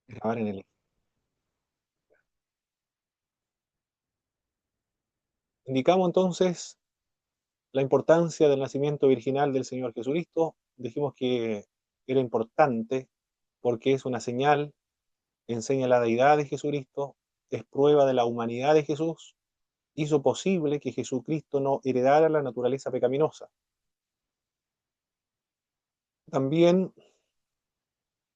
Grabar en el... Indicamos entonces la importancia del nacimiento virginal del Señor Jesucristo. Dijimos que era importante porque es una señal, enseña la deidad de Jesucristo, es prueba de la humanidad de Jesús, hizo posible que Jesucristo no heredara la naturaleza pecaminosa. También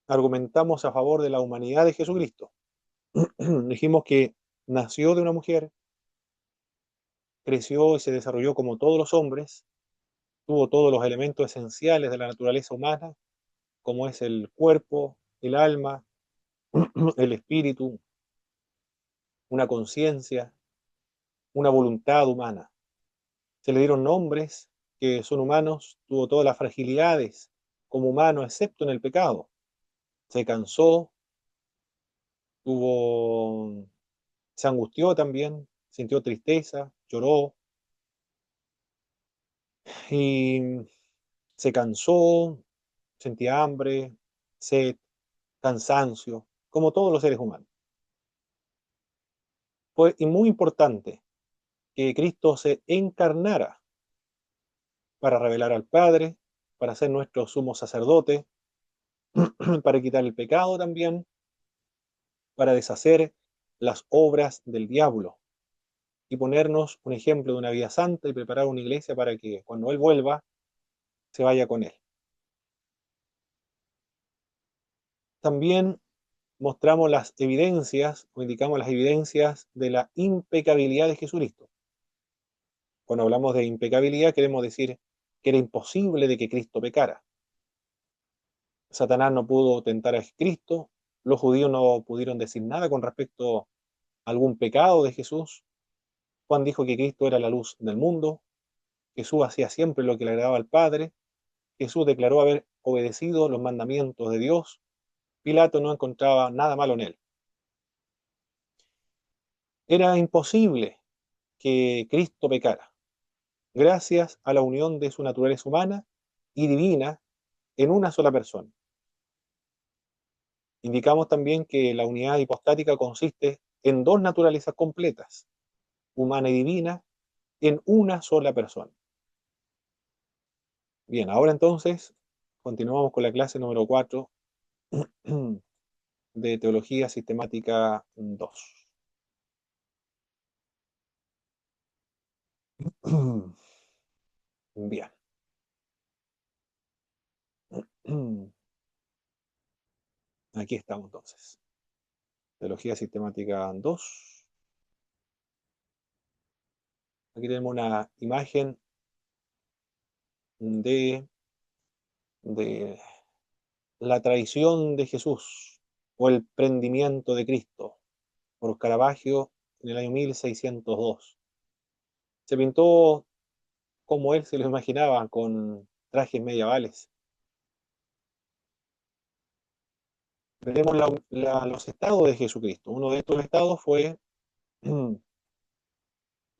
argumentamos a favor de la humanidad de Jesucristo. Dijimos que nació de una mujer, creció y se desarrolló como todos los hombres, tuvo todos los elementos esenciales de la naturaleza humana, como es el cuerpo, el alma, el espíritu, una conciencia, una voluntad humana. Se le dieron nombres que son humanos, tuvo todas las fragilidades como humano, excepto en el pecado. Se cansó, tuvo, se angustió también, sintió tristeza, lloró y se cansó, sentía hambre, sed, cansancio, como todos los seres humanos. Fue y muy importante que Cristo se encarnara para revelar al Padre, para ser nuestro sumo sacerdote, para quitar el pecado también, para deshacer las obras del diablo y ponernos un ejemplo de una vida santa y preparar una iglesia para que cuando Él vuelva se vaya con Él. También mostramos las evidencias o indicamos las evidencias de la impecabilidad de Jesucristo. Cuando hablamos de impecabilidad queremos decir que era imposible de que Cristo pecara. Satanás no pudo tentar a Cristo, los judíos no pudieron decir nada con respecto a algún pecado de Jesús. Juan dijo que Cristo era la luz del mundo, Jesús hacía siempre lo que le agradaba al Padre, Jesús declaró haber obedecido los mandamientos de Dios, Pilato no encontraba nada malo en él. Era imposible que Cristo pecara, gracias a la unión de su naturaleza humana y divina en una sola persona. Indicamos también que la unidad hipostática consiste en dos naturalezas completas, humana y divina, en una sola persona. Bien, ahora entonces continuamos con la clase número 4 de Teología Sistemática 2. Bien, aquí estamos entonces. Teología Sistemática 2. Aquí tenemos una imagen de la traición de Jesús o el prendimiento de Cristo por Caravaggio en el año 1602. Se pintó como él se lo imaginaba, con trajes medievales. Veremos los estados de Jesucristo. Uno de estos estados fue el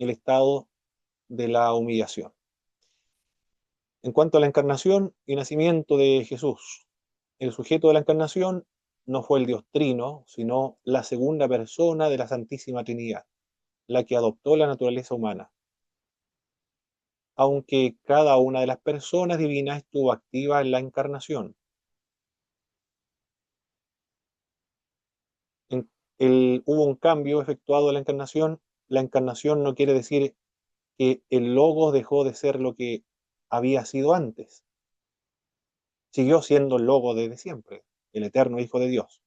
estado de la humillación. En cuanto a la encarnación y nacimiento de Jesús, el sujeto de la encarnación no fue el Dios Trino, sino la segunda persona de la Santísima Trinidad, la que adoptó la naturaleza humana, aunque cada una de las personas divinas estuvo activa en la encarnación. En- Hubo un cambio efectuado en la encarnación. La encarnación no quiere decir que el Logos dejó de ser lo que había sido antes. Siguió siendo el Logos desde siempre, el eterno Hijo de Dios.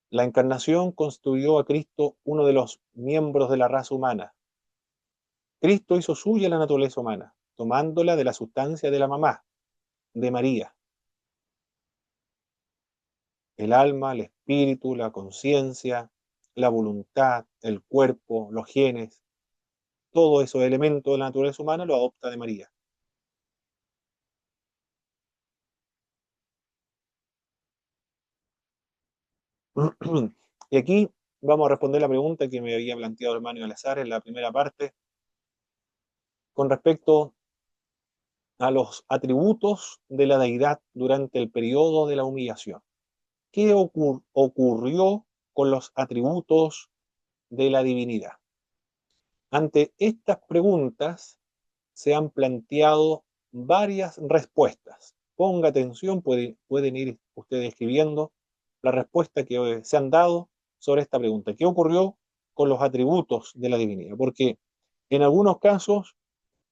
La encarnación constituyó a Cristo uno de los miembros de la raza humana. Cristo hizo suya la naturaleza humana, tomándola de la sustancia de la mamá, de María. El alma, el espíritu, la conciencia, la voluntad, el cuerpo, los genes, todos esos elementos de la naturaleza humana lo adopta de María. Y aquí vamos a responder la pregunta que me había planteado el hermano Alazar en la primera parte con respecto a los atributos de la deidad durante el periodo de la humillación. ¿qué ocurrió con los atributos de la divinidad? Ante estas preguntas se han planteado varias respuestas. Ponga atención, pueden ir ustedes escribiendo la respuesta que se han dado sobre esta pregunta. ¿Qué ocurrió con los atributos de la divinidad? Porque en algunos casos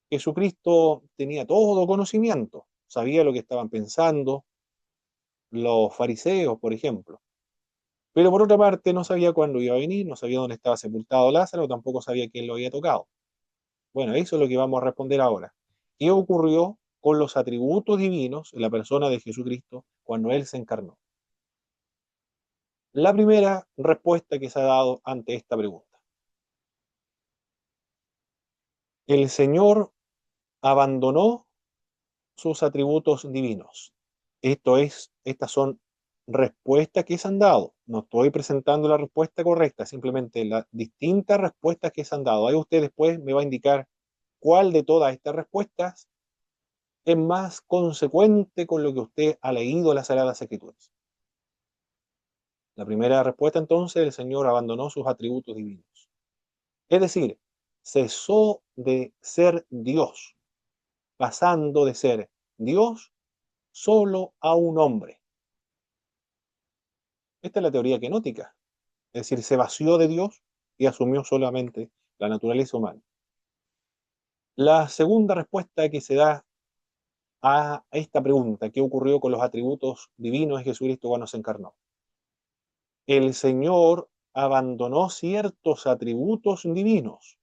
Jesucristo tenía todo conocimiento, sabía lo que estaban pensando los fariseos, por ejemplo. Pero por otra parte no sabía cuándo iba a venir, no sabía dónde estaba sepultado Lázaro, tampoco sabía quién lo había tocado. Bueno, eso es lo que vamos a responder ahora. ¿Qué ocurrió con los atributos divinos en la persona de Jesucristo cuando Él se encarnó? La primera respuesta que se ha dado ante esta pregunta. El Señor abandonó sus atributos divinos. Estas son respuestas que se han dado. No estoy presentando la respuesta correcta, simplemente las distintas respuestas que se han dado. Ahí usted después me va a indicar cuál de todas estas respuestas es más consecuente con lo que usted ha leído en las Sagradas Escrituras. La primera respuesta entonces, el Señor abandonó sus atributos divinos. Es decir, cesó de ser Dios, pasando de ser Dios solo a un hombre. Esta es la teoría kenótica, es decir, se vació de Dios y asumió solamente la naturaleza humana. La segunda respuesta que se da a esta pregunta, ¿qué ocurrió con los atributos divinos de Jesucristo cuando se encarnó? El Señor abandonó ciertos atributos divinos,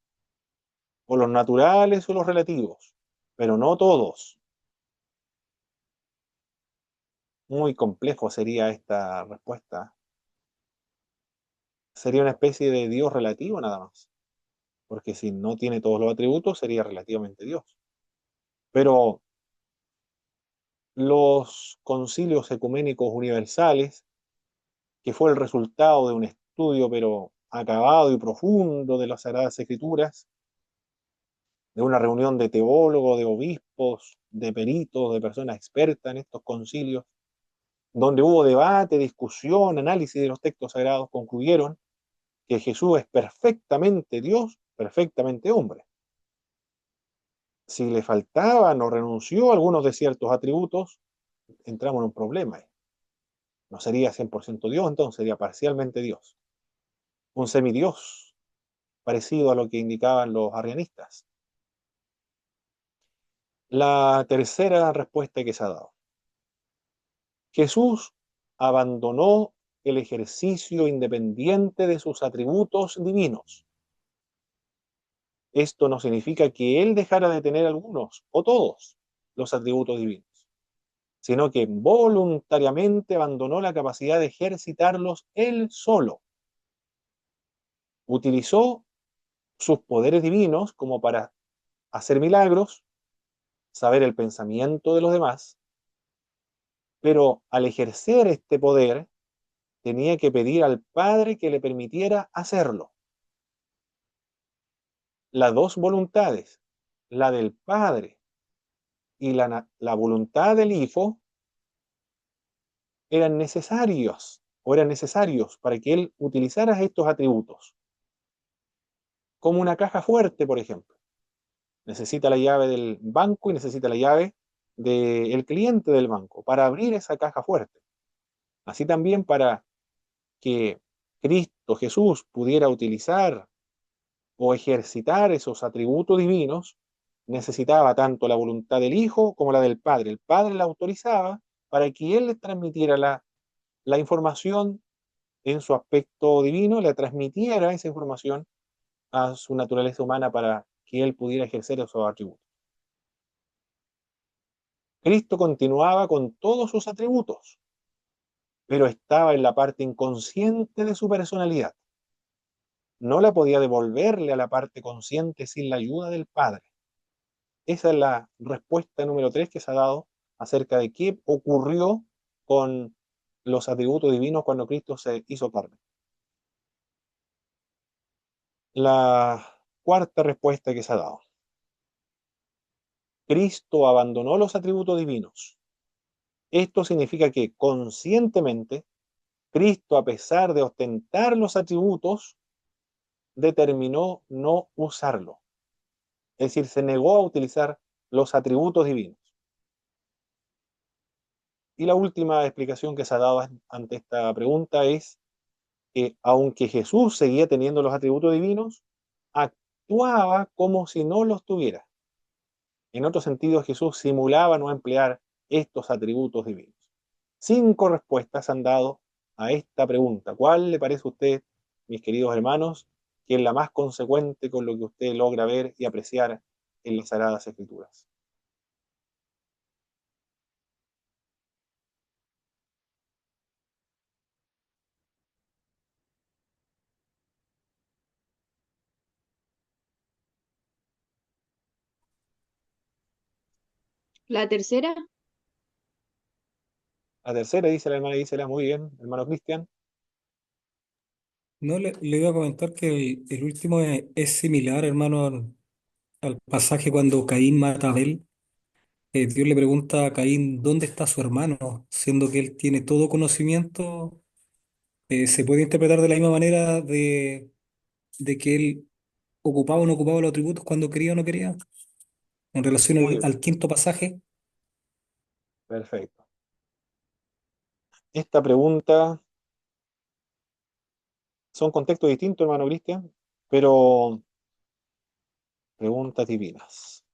o los naturales o los relativos, pero no todos. Muy complejo sería esta respuesta. Sería una especie de Dios relativo nada más, porque si no tiene todos los atributos sería relativamente Dios. Pero los concilios ecuménicos universales, que fue el resultado de un estudio pero acabado y profundo de las Sagradas Escrituras, de una reunión de teólogos, de obispos, de peritos, de personas expertas en estos concilios, donde hubo debate, discusión, análisis de los textos sagrados, concluyeron que Jesús es perfectamente Dios, perfectamente hombre. Si le faltaban o renunció a algunos de ciertos atributos, entramos en un problema. No sería 100% Dios, entonces sería parcialmente Dios. Un semidios, parecido a lo que indicaban los arrianistas. La tercera respuesta que se ha dado. Jesús abandonó el ejercicio independiente de sus atributos divinos. Esto no significa que Él dejara de tener algunos o todos los atributos divinos, sino que voluntariamente abandonó la capacidad de ejercitarlos Él solo. Utilizó sus poderes divinos como para hacer milagros, saber el pensamiento de los demás, pero al ejercer este poder tenía que pedir al Padre que le permitiera hacerlo. Las dos voluntades, la del Padre y la voluntad del Hijo, eran necesarios para que él utilizara estos atributos. Como una caja fuerte, por ejemplo. Necesita la llave del banco y necesita la llave del cliente del banco para abrir esa caja fuerte. Así también para que Cristo Jesús pudiera utilizar o ejercitar esos atributos divinos, necesitaba tanto la voluntad del Hijo como la del Padre. El Padre la autorizaba para que Él les transmitiera la información en su aspecto divino, le transmitiera esa información a su naturaleza humana para que Él pudiera ejercer esos atributos. Cristo continuaba con todos sus atributos, pero estaba en la parte inconsciente de su personalidad. No la podía devolverle a la parte consciente sin la ayuda del Padre. Esa es la respuesta número 3 que se ha dado acerca de qué ocurrió con los atributos divinos cuando Cristo se hizo carne. La cuarta respuesta que se ha dado. Cristo abandonó los atributos divinos. Esto significa que conscientemente Cristo, a pesar de ostentar los atributos, determinó no usarlo. Es decir, se negó a utilizar los atributos divinos. Y la última explicación que se ha dado ante esta pregunta es que aunque Jesús seguía teniendo los atributos divinos, actuaba como si no los tuviera. En otro sentido, Jesús simulaba no emplear estos atributos divinos. 5 respuestas han dado a esta pregunta. ¿Cuál le parece a usted, mis queridos hermanos, que es la más consecuente con lo que usted logra ver y apreciar en las Sagradas Escrituras? La tercera, La tercera, dice la hermana Gisela, muy bien, hermano Cristian. No, le iba a comentar que el último es similar, hermano, al pasaje cuando Caín mata a Abel. Dios le pregunta a Caín, ¿dónde está su hermano? Siendo que él tiene todo conocimiento, se puede interpretar de la misma manera de que él ocupaba o no ocupaba los atributos cuando quería o no quería, en relación Muy bien, al quinto pasaje. perfecto. Esta pregunta son contextos distintos, hermano Cristian, pero preguntas divinas.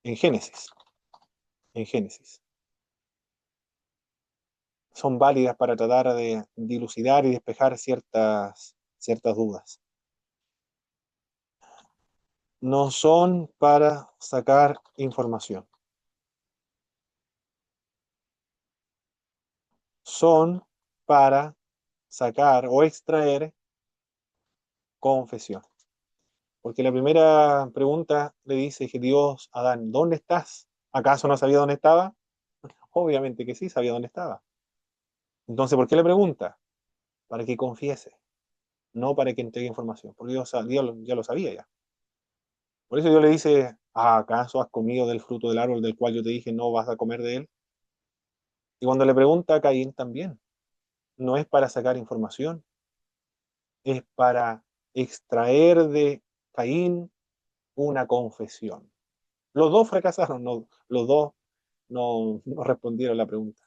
En Génesis, en Génesis. Son válidas para tratar de dilucidar y despejar ciertas dudas. No son para sacar información, son para sacar o extraer confesión. Porque la primera pregunta le dice que Dios a Adán, ¿dónde estás? ¿Acaso no sabía dónde estaba? Obviamente que sí, sabía dónde estaba. Entonces, ¿por qué le pregunta? Para que confiese, no para que entregue información, porque Dios ya lo sabía ya. Por eso Dios le dice, ¿acaso has comido del fruto del árbol del cual yo te dije no vas a comer de él? Y cuando le pregunta a Caín también, no es para sacar información, es para extraer de Caín una confesión. Los dos fracasaron, no, los dos no respondieron la pregunta.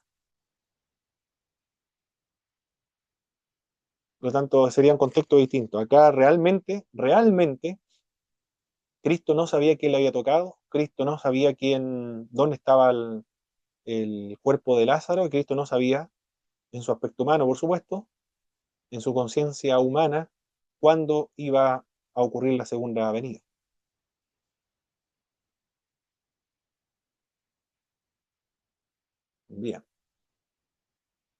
Por lo tanto, serían contextos distintos. Acá realmente, Cristo no sabía quién le había tocado, Cristo no sabía dónde estaba el cuerpo de Lázaro, y Cristo no sabía, en su aspecto humano, por supuesto, en su conciencia humana, cuándo iba a ocurrir la segunda venida. Bien.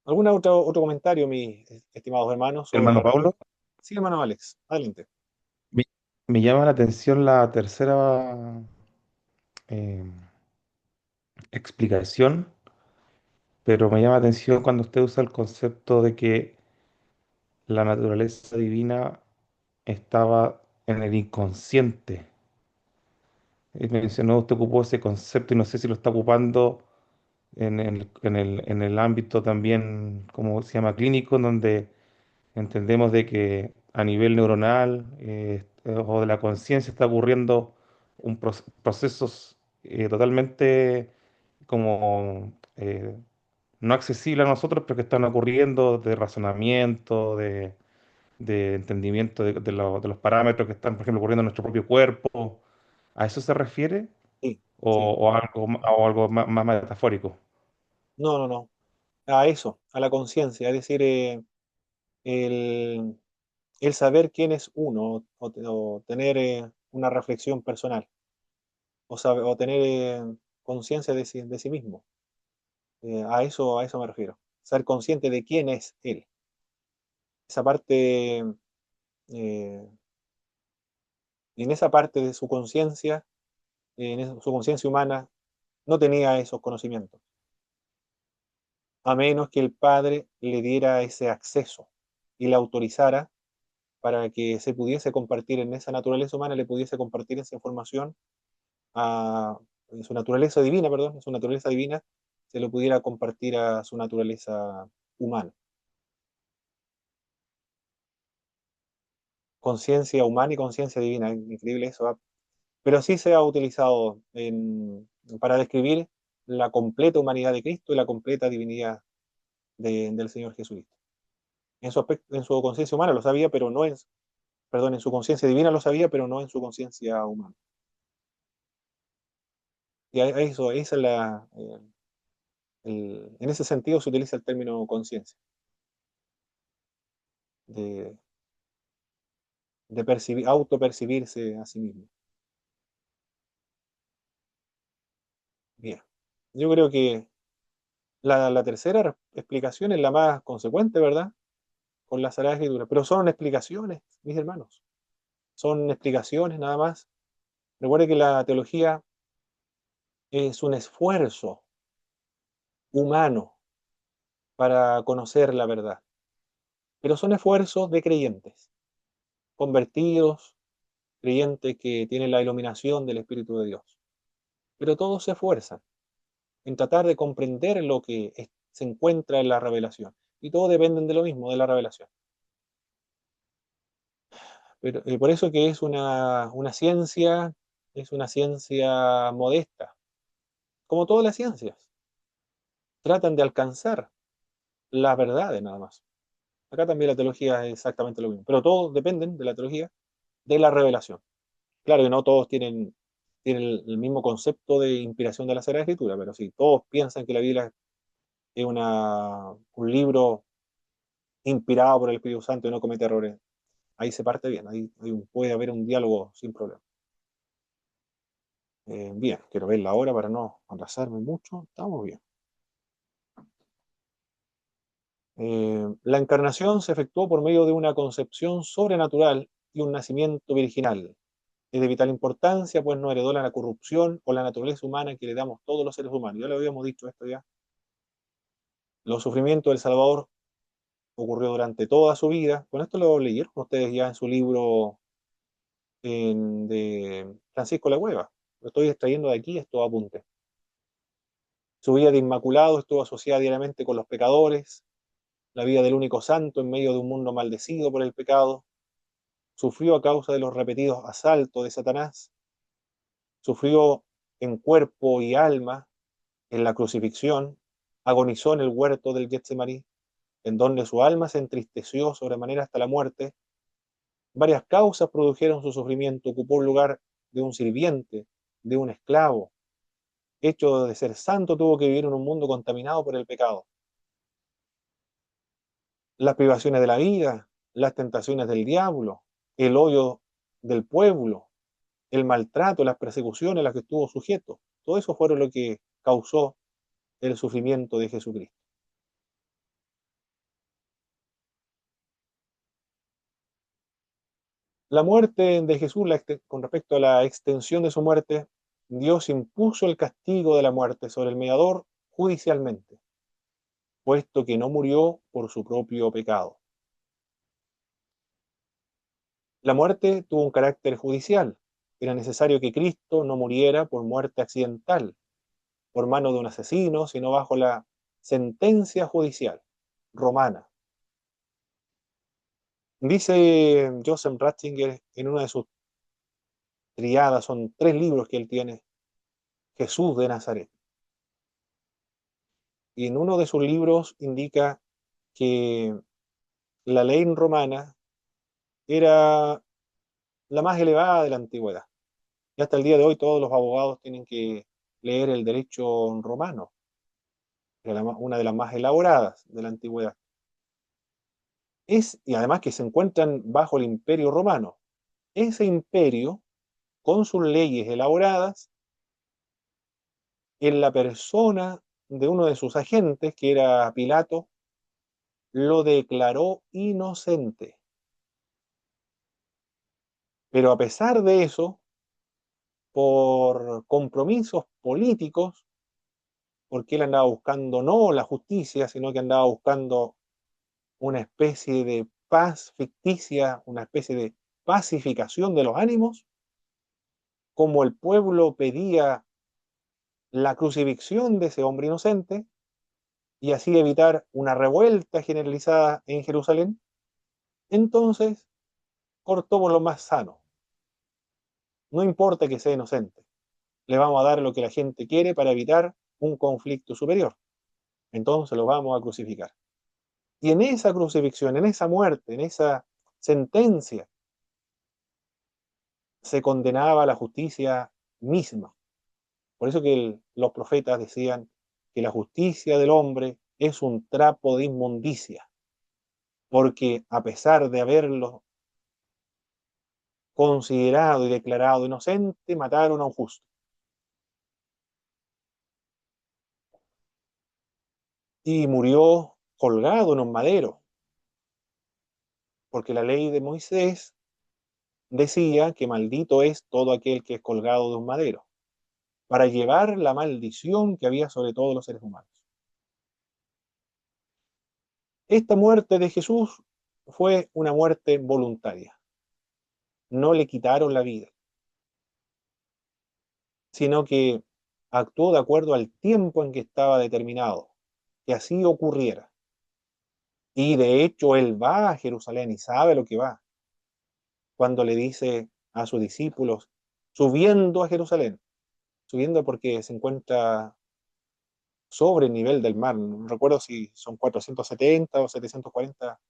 ¿Algún otro comentario, mis estimados hermanos, Hermano sobre... Pablo, Sí, hermano Alex, adelante. me, me llama la atención la tercera eh, explicación, pero me llama la atención cuando usted usa el concepto de que la naturaleza divina estaba en el inconsciente. Mencionó, usted ocupó ese concepto y no sé si lo está ocupando en el ámbito también, como se llama, clínico, en donde entendemos de que a nivel neuronal o de la conciencia está ocurriendo procesos totalmente como no accesibles a nosotros, pero que están ocurriendo de razonamiento, de entendimiento de los parámetros que están, por ejemplo, ocurriendo en nuestro propio cuerpo. ¿A eso se refiere? Sí, sí. O algo más metafórico? No, no, no. A eso, a la conciencia, es decir, el, el saber quién es uno, o tener una reflexión personal, o tener conciencia de sí mismo. A eso me refiero. Ser consciente de quién es él. Esa parte, en esa parte de su conciencia, su conciencia humana, no tenía esos conocimientos, a menos que el Padre le diera ese acceso y le autorizara para que se pudiese compartir en esa naturaleza humana, le pudiese compartir esa información en su naturaleza divina, perdón, en su naturaleza divina, se lo pudiera compartir a su naturaleza humana. Conciencia humana y conciencia divina, es increíble eso, ¿ah? Pero sí se ha utilizado para describir la completa humanidad de Cristo y la completa divinidad del Señor Jesucristo. En su conciencia humana lo sabía, pero no perdón, en su conciencia divina lo sabía, pero no en su conciencia humana. Y eso, esa es en ese sentido se utiliza el término conciencia, de, de autopercibirse a sí mismo. Bien. Yo creo que la tercera explicación es la más consecuente, ¿verdad? Con la Sagrada Escritura. Pero son explicaciones, mis hermanos. Son explicaciones nada más. Recuerde que la teología es un esfuerzo humano para conocer la verdad. Pero son esfuerzos de creyentes, convertidos, creyentes que tienen la iluminación del Espíritu de Dios. Pero todos se esfuerzan en tratar de comprender lo que se encuentra en la revelación. Y todos dependen de lo mismo, de la revelación. Pero, por eso que es una ciencia modesta, como todas las ciencias. Tratan de alcanzar las verdades nada más. Acá también la teología es exactamente lo mismo, pero todos dependen de la teología, de la revelación. Claro que no todos tienen el mismo concepto de inspiración de la Sagrada Escritura, pero sí, todos piensan que la Biblia es un libro inspirado por el Espíritu Santo y no comete errores. Ahí se parte bien, puede haber un diálogo sin problema. Bien, quiero ver la hora para no atrasarme mucho. Estamos bien. La encarnación se efectuó por medio de una concepción sobrenatural y un nacimiento virginal. Es de vital importancia, pues no heredó la corrupción o la naturaleza humana que le damos todos los seres humanos. Ya lo habíamos dicho esto ya. Los sufrimientos del Salvador ocurrió durante toda su vida. Con esto lo leyeron ustedes ya en su libro de Francisco La Cueva. Lo estoy extrayendo de aquí estos apuntes. Su vida de inmaculado estuvo asociada diariamente con los pecadores, la vida del único santo en medio de un mundo maldecido por el pecado, sufrió a causa de los repetidos asaltos de Satanás, sufrió en cuerpo y alma en la crucifixión, agonizó en el huerto del Getsemaní, en donde su alma se entristeció sobremanera hasta la muerte. Varias causas produjeron su sufrimiento, ocupó el lugar de un sirviente, de un esclavo. Hecho de ser santo, tuvo que vivir en un mundo contaminado por el pecado. Las privaciones de la vida, las tentaciones del diablo, el odio del pueblo, el maltrato, las persecuciones a las que estuvo sujeto, todo eso fueron lo que causó el sufrimiento de Jesucristo. La muerte de Jesús, con respecto a la extensión de su muerte, Dios impuso el castigo de la muerte sobre el mediador judicialmente, puesto que no murió por su propio pecado. La muerte tuvo un carácter judicial. Era necesario que Cristo no muriera por muerte accidental, por mano de un asesino, sino bajo la sentencia judicial romana. Dice Joseph Ratzinger en una de sus triadas, son 3 libros que él tiene, Jesús de Nazaret. Y en uno de sus libros indica que la ley romana era la más elevada de la antigüedad. Y hasta el día de hoy todos los abogados tienen que leer el derecho romano, que era una de las más elaboradas de la antigüedad. Y además que se encuentran bajo el imperio romano. Ese imperio, con sus leyes elaboradas, en la persona de uno de sus agentes, que era Pilato, lo declaró inocente. Pero a pesar de eso, por compromisos políticos, porque él andaba buscando no la justicia, sino que andaba buscando una especie de paz ficticia, una especie de pacificación de los ánimos, como el pueblo pedía la crucifixión de ese hombre inocente, y así evitar una revuelta generalizada en Jerusalén, entonces cortó por lo más sano. No importa que sea inocente, le vamos a dar lo que la gente quiere para evitar un conflicto superior. Entonces lo vamos a crucificar. Y en esa crucifixión, en esa muerte, en esa sentencia, se condenaba a la justicia misma. Por eso que los profetas decían que la justicia del hombre es un trapo de inmundicia, porque a pesar de haberlo considerado y declarado inocente, mataron a un justo. Y murió colgado en un madero, porque la ley de Moisés decía que maldito es todo aquel que es colgado de un madero, para llevar la maldición que había sobre todos los seres humanos. Esta muerte de Jesús fue una muerte voluntaria. No le quitaron la vida, sino que actuó de acuerdo al tiempo en que estaba determinado, que así ocurriera. Y de hecho él va a Jerusalén y sabe lo que va, cuando le dice a sus discípulos, subiendo a Jerusalén, subiendo porque se encuentra sobre el nivel del mar, no recuerdo si son 470 o 740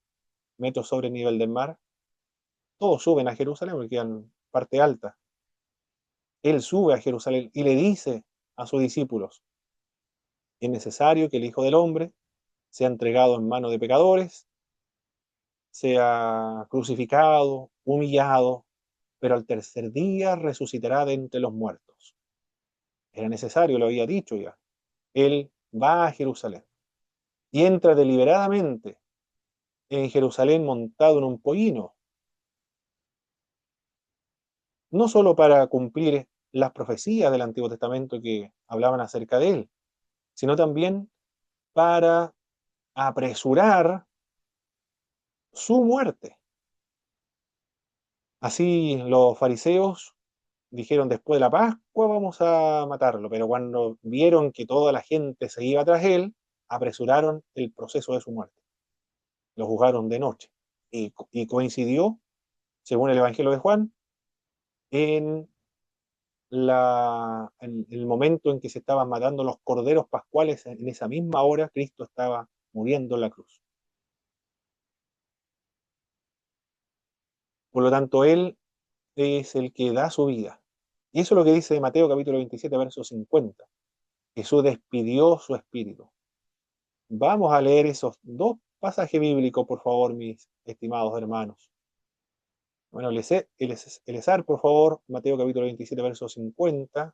metros sobre el nivel del mar, todos suben a Jerusalén porque quedan parte alta. Él sube a Jerusalén y le dice a sus discípulos, es necesario que el Hijo del Hombre sea entregado en manos de pecadores, sea crucificado, humillado, pero al tercer día resucitará de entre los muertos. Era necesario, lo había dicho ya. Él va a Jerusalén y entra deliberadamente en Jerusalén montado en un pollino, no solo para cumplir las profecías del Antiguo Testamento que hablaban acerca de él, sino también para apresurar su muerte. Así los fariseos dijeron después de la Pascua vamos a matarlo, pero cuando vieron que toda la gente se iba tras él, apresuraron el proceso de su muerte. Lo juzgaron de noche y coincidió, según el Evangelio de Juan, en, en el momento en que se estaban matando los corderos pascuales. En esa misma hora Cristo estaba muriendo en la cruz. Por lo tanto, Él es el que da su vida. Y eso es lo que dice Mateo capítulo 27, verso 50. Jesús despidió su espíritu. Vamos a leer esos dos pasajes bíblicos, por favor, mis estimados hermanos. Bueno, Elezar, por favor, Mateo capítulo 27, verso 50.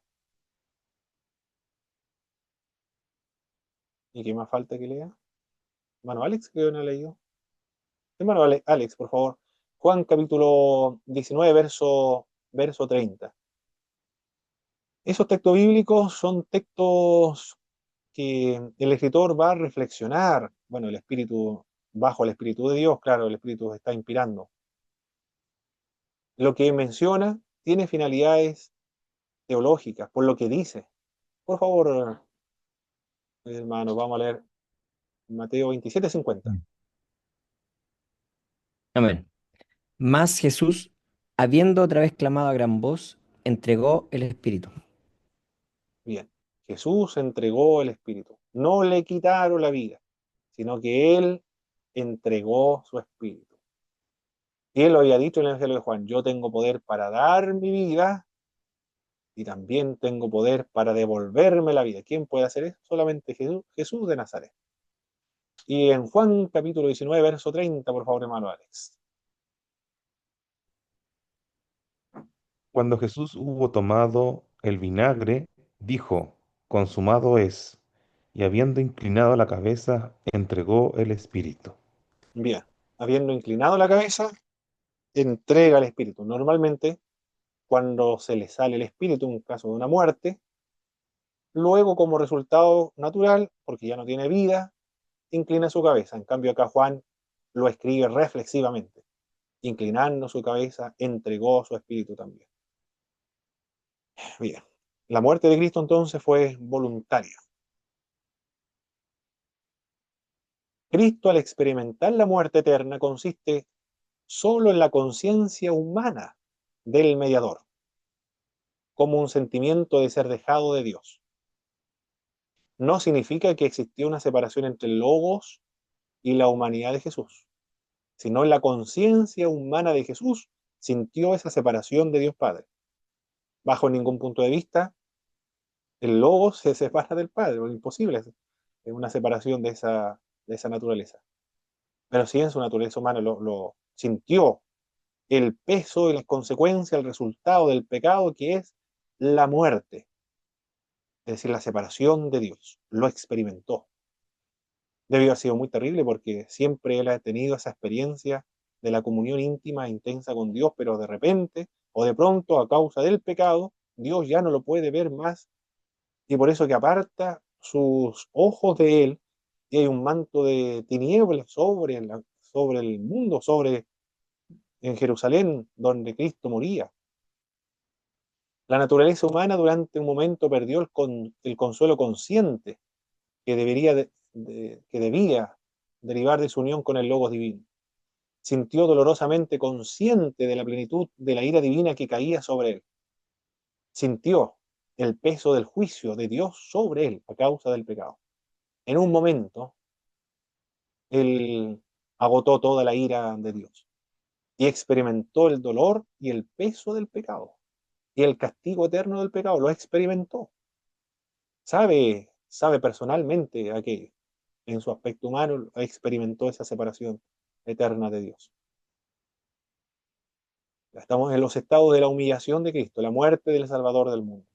¿Y qué más falta que lea? Hermano Alex, que no ha leído. Hermano Alex, por favor. Juan capítulo 19, verso 30. Esos textos bíblicos son textos que el escritor va a reflexionar. Bueno, el espíritu, bajo el espíritu de Dios, claro, el espíritu está inspirando. Lo que menciona tiene finalidades teológicas, por lo que dice. Por favor, hermano, vamos a leer Mateo 27, 50. Amén. Mas Jesús, habiendo otra vez clamado a gran voz, entregó el Espíritu. Bien, Jesús entregó el espíritu. No le quitaron la vida, sino que él entregó su espíritu. Y él lo había dicho en el Evangelio de Juan, yo tengo poder para dar mi vida y también tengo poder para devolverme la vida. ¿Quién puede hacer eso? Solamente Jesús, Jesús de Nazaret. Y en Juan capítulo 19, verso 30, por favor, hermano Alex. Cuando Jesús hubo tomado el vinagre, dijo, consumado es, y habiendo inclinado la cabeza, entregó el espíritu. Bien, habiendo inclinado la cabeza, entrega el espíritu. Normalmente, cuando se le sale el espíritu, en un caso de una muerte, luego como resultado natural, porque ya no tiene vida, inclina su cabeza. En cambio acá Juan lo escribe reflexivamente. Inclinando su cabeza, entregó su espíritu también. Bien, la muerte de Cristo entonces fue voluntaria. Cristo, al experimentar la muerte eterna, consiste solo en la conciencia humana del mediador, como un sentimiento de ser dejado de Dios. No significa que existió una separación entre el Logos y la humanidad de Jesús, sino en la conciencia humana de Jesús sintió esa separación de Dios Padre. Bajo ningún punto de vista, el Logos se separa del Padre, es imposible, es una separación de esa naturaleza. Pero sí en su naturaleza humana lo sintió, el peso y las consecuencias, el resultado del pecado que es la muerte, es decir, la separación de Dios, lo experimentó. Debió haber sido muy terrible porque siempre él ha tenido esa experiencia de la comunión íntima e intensa con Dios, pero de repente o de pronto, a causa del pecado, Dios ya no lo puede ver más y por eso que aparta sus ojos de él y hay un manto de tinieblas sobre el mundo, sobre en Jerusalén, donde Cristo moría. La naturaleza humana durante un momento perdió el consuelo consciente que que debía derivar de su unión con el Logos divino. Sintió dolorosamente consciente de la plenitud de la ira divina que caía sobre él. Sintió el peso del juicio de Dios sobre él a causa del pecado. En un momento, él agotó toda la ira de Dios y experimentó el dolor y el peso del pecado y el castigo eterno del pecado. Lo experimentó. Sabe personalmente aquello. En su aspecto humano experimentó esa separación eterna de Dios. Estamos en los estados de la humillación de Cristo, la muerte del Salvador del mundo.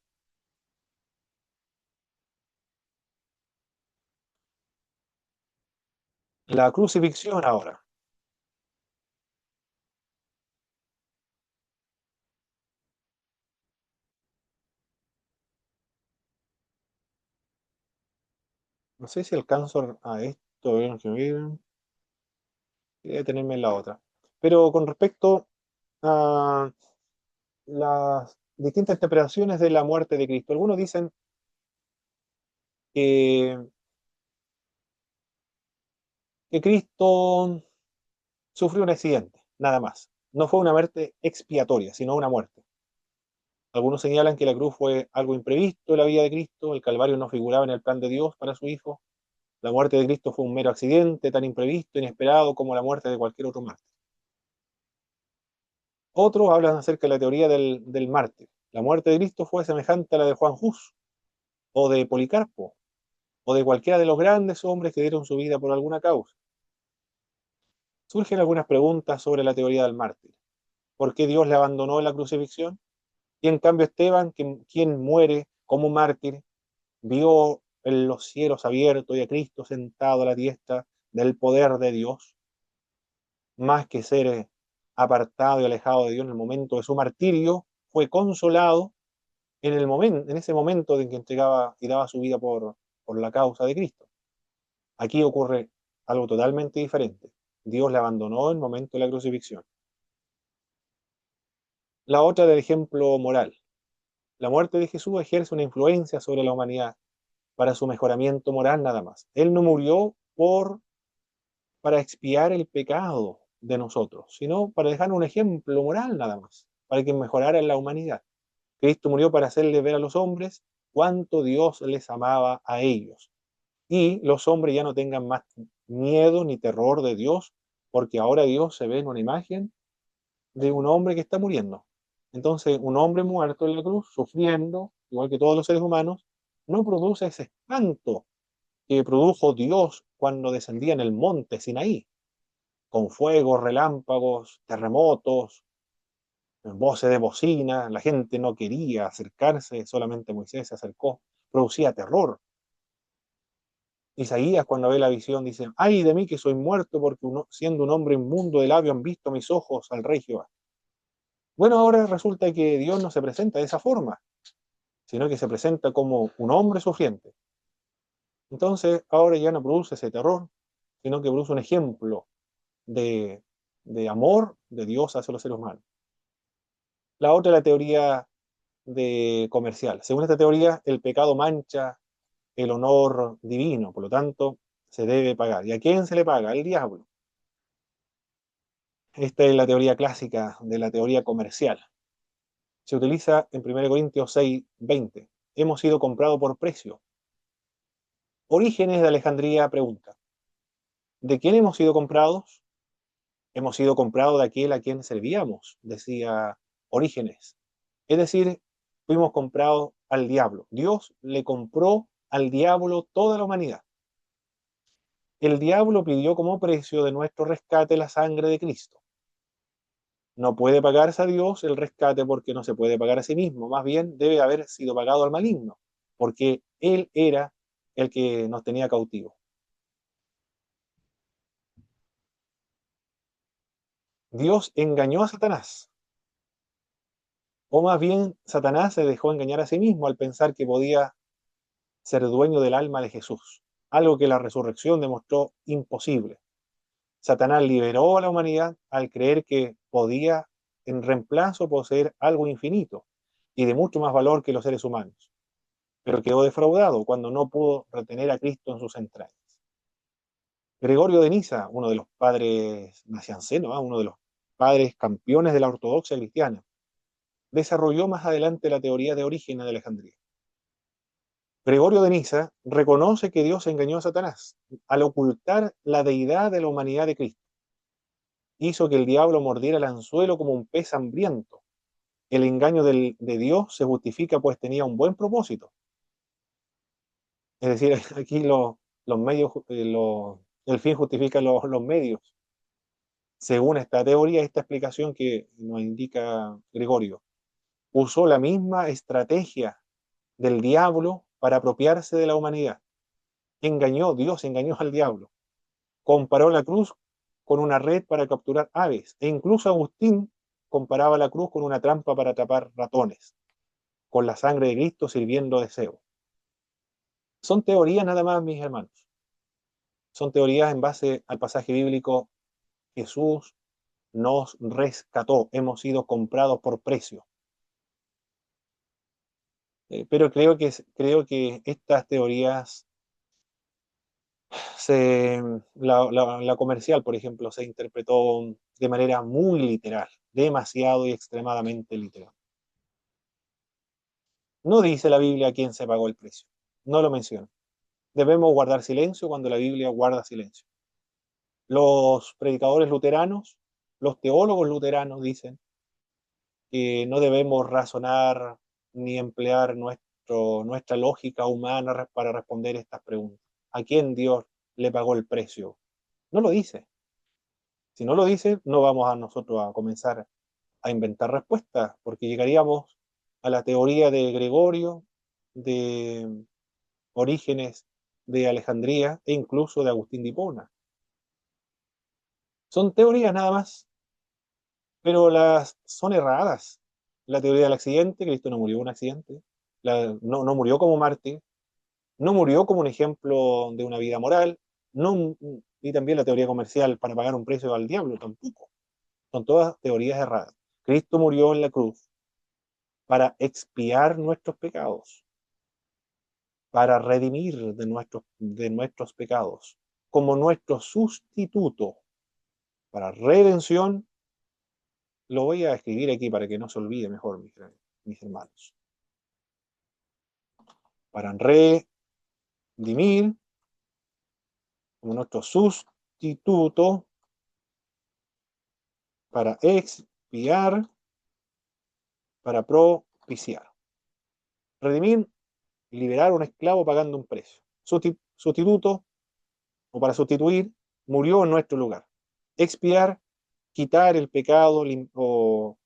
La crucifixión ahora. No sé si alcanzo a esto, quería tenerme en la otra. Pero con respecto a las distintas interpretaciones de la muerte de Cristo, algunos dicen que, que Cristo sufrió un accidente, nada más. No fue una muerte expiatoria, sino una muerte. Algunos señalan que la cruz fue algo imprevisto en la vida de Cristo, el Calvario no figuraba en el plan de Dios para su Hijo, la muerte de Cristo fue un mero accidente, tan imprevisto, inesperado como la muerte de cualquier otro mártir. Otros hablan acerca de la teoría del mártir. La muerte de Cristo fue semejante a la de Juan Hus, o de Policarpo, o de cualquiera de los grandes hombres que dieron su vida por alguna causa. Surgen algunas preguntas sobre la teoría del mártir. ¿Por qué Dios le abandonó en la crucifixión? Y en cambio Esteban, quien muere como mártir, vio en los cielos abiertos y a Cristo sentado a la diestra del poder de Dios, más que ser apartado y alejado de Dios en el momento de su martirio, fue consolado en ese momento en que entregaba y daba su vida por la causa de Cristo. Aquí ocurre algo totalmente diferente. Dios le abandonó en el momento de la crucifixión. La otra del ejemplo moral. La muerte de Jesús ejerce una influencia sobre la humanidad para su mejoramiento moral nada más. Él no murió para expiar el pecado de nosotros, sino para dejar un ejemplo moral nada más, para que mejorara en la humanidad. Cristo murió para hacerle ver a los hombres cuánto Dios les amaba a ellos. Y los hombres ya no tengan más miedo ni terror de Dios, porque ahora Dios se ve en una imagen de un hombre que está muriendo. Entonces, un hombre muerto en la cruz, sufriendo, igual que todos los seres humanos, no produce ese espanto que produjo Dios cuando descendía en el monte Sinaí, con fuegos, relámpagos, terremotos, voces de bocina, la gente no quería acercarse, solamente Moisés se acercó, producía terror. Isaías cuando ve la visión dice, ay de mí que soy muerto porque siendo un hombre inmundo de labio han visto mis ojos al rey Jehová. Bueno, ahora resulta que Dios no se presenta de esa forma, sino que se presenta como un hombre sufriente. Entonces ahora ya no produce ese terror, sino que produce un ejemplo de, de amor de Dios hacia los seres humanos. La otra es la teoría de comercial. Según esta teoría, el pecado mancha el honor divino, por lo tanto, se debe pagar. ¿Y a quién se le paga? Al diablo. Esta es la teoría clásica de la teoría comercial. Se utiliza en 1 Corintios 6:20. Hemos sido comprados por precio. Orígenes de Alejandría pregunta, ¿de quién hemos sido comprados? Hemos sido comprados de aquel a quien servíamos, decía Orígenes. Es decir, fuimos comprados al diablo. Dios le compró al diablo toda la humanidad. El diablo pidió como precio de nuestro rescate la sangre de Cristo. No puede pagarse a Dios el rescate porque no se puede pagar a sí mismo. Más bien debe haber sido pagado al maligno, porque él era el que nos tenía cautivos. Dios engañó a Satanás, o más bien Satanás se dejó engañar a sí mismo al pensar que podía ser dueño del alma de Jesús, algo que la resurrección demostró imposible. Satanás liberó a la humanidad al creer que podía en reemplazo poseer algo infinito y de mucho más valor que los seres humanos, pero quedó defraudado cuando no pudo retener a Cristo en sus entrañas. Gregorio de Niza, uno de los padres naciancenos, uno de los padres campeones de la ortodoxia cristiana, desarrolló más adelante la teoría de Orígenes de Alejandría. Gregorio de Niza reconoce que Dios engañó a Satanás al ocultar la deidad de la humanidad de Cristo. Hizo que el diablo mordiera el anzuelo como un pez hambriento. El engaño de Dios se justifica pues tenía un buen propósito. Es decir, aquí los medios, el fin justifica los medios. Según esta teoría, esta explicación que nos indica Gregorio, usó la misma estrategia del diablo para apropiarse de la humanidad. Dios engañó al diablo. Comparó la cruz con una red para capturar aves, e incluso Agustín comparaba la cruz con una trampa para atrapar ratones, con la sangre de Cristo sirviendo de cebo. Son teorías nada más, mis hermanos. Son teorías en base al pasaje bíblico: Jesús nos rescató, hemos sido comprados por precio. Pero creo que estas teorías, la comercial, por ejemplo, se interpretó de manera muy literal, demasiado y extremadamente literal. No dice la Biblia quién se pagó el precio, no lo menciona. Debemos guardar silencio cuando la Biblia guarda silencio. Los predicadores luteranos, los teólogos luteranos dicen que no debemos razonar ni emplear nuestra lógica humana para responder estas preguntas. ¿A quién Dios le pagó el precio? No lo dice. Si no lo dice, no vamos a nosotros a comenzar a inventar respuestas, porque llegaríamos a la teoría de Gregorio, de Orígenes, de Alejandría e incluso de Agustín de Hipona. Son teorías nada más, pero son erradas. La teoría del accidente, Cristo no murió en un accidente, no murió como mártir, no murió como un ejemplo de una vida moral, no, y también la teoría comercial para pagar un precio al diablo, tampoco. Son todas teorías erradas. Cristo murió en la cruz para expiar nuestros pecados, para redimir de nuestros pecados, como nuestro sustituto, para redención. Lo voy a escribir aquí para que no se olvide mejor, mis hermanos. Para redimir como nuestro sustituto, para expiar, para propiciar. Redimir, liberar a un esclavo pagando un precio. Sustituto, o para sustituir, murió en nuestro lugar. Expiar, quitar el pecado o